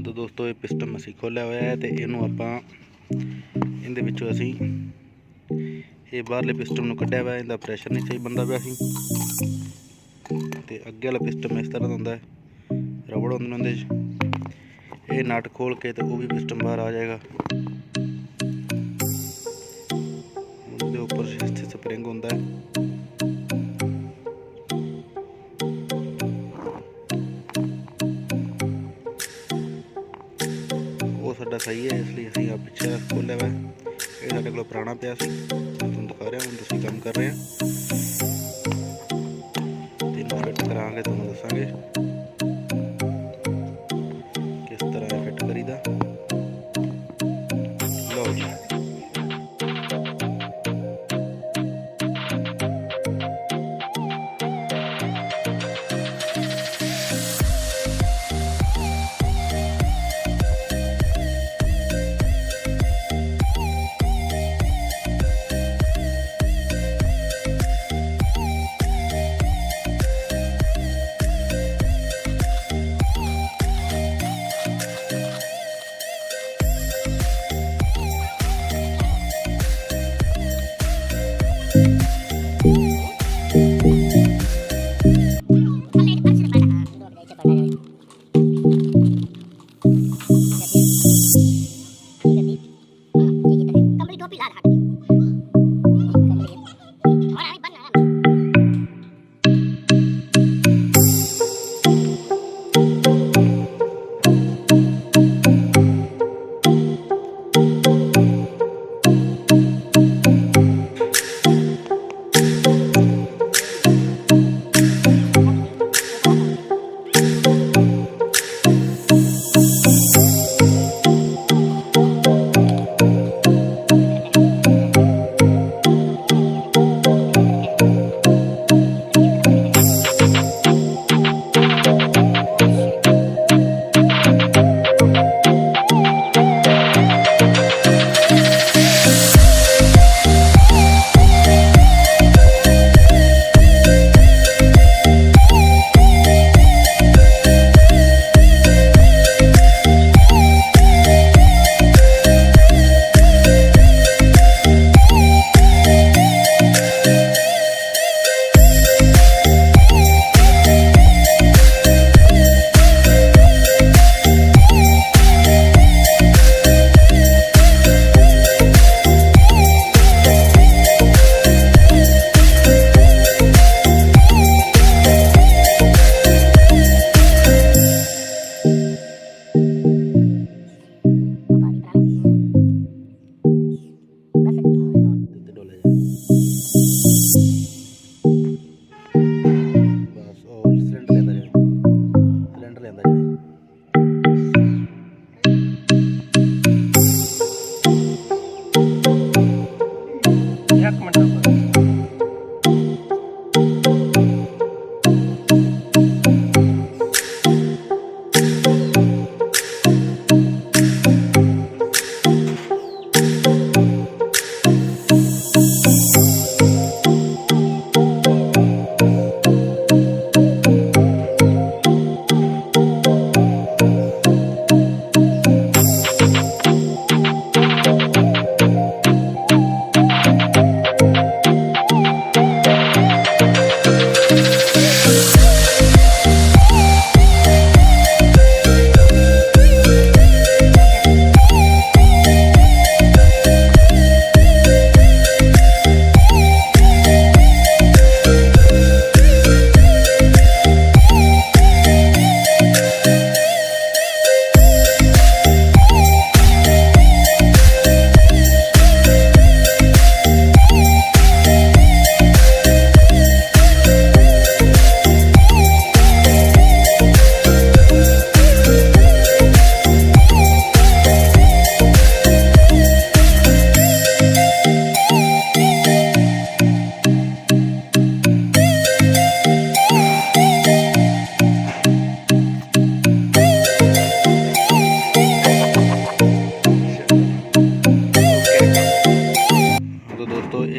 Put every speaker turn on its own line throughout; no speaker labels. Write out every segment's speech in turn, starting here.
तो दोस्तों ये पिस्टन असीं खोलिया होया है, तो इनू आपां इहदे विचों असीं ये बाहरले पिस्टन नूं कढिया होया, इहदा प्रैशर नहीं सही बनदा पिया सी। ते अगे वाला पिस्टन इस तरह दा हुंदा है, रबड़ हुंदे ने उहदे च। ये नट खोल के तो वह भी पिस्टन बाहर आ जाएगा। उहदे उपर इत्थे स्प्रिंग हुंदा है। वो साडा सही है, इसलिए असीं आप पिछे खोलिया हुआ है। ये साडे कोल पुराना पिया सी, तुहानूं दिखा रहा हूँ, हुण असीं काम कर रहे हैं। तीनों फिट करांगे, तुहानूं दस्सांगे किस तरह फिट करीदा। लो जी,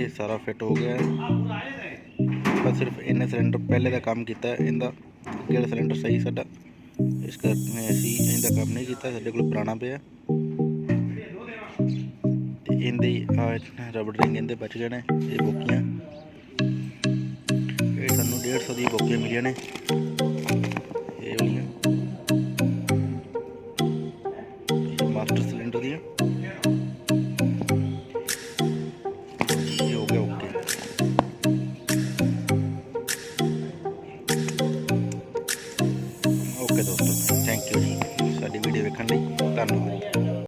सारा फिट हो गया है। बस सिर्फ इन्हें सिलेंडर पहले का काम किया, इनका अगे सिलेंडर सही साडा इस करके असी इनका काम नहीं किया, साडे कोल पुराना पिया ते इंदे रबड़ रिंग इंदे बच गए ने। ये बोकियां ये सानू 150 दी बोकियां मिलियां ने, ये वालियां मास्टर सिलेंडर दियां। ये हो गया ओके। ओके दोस्तों, थैंक यू जी साडी वीडियो देखने लई, धन्यवाद।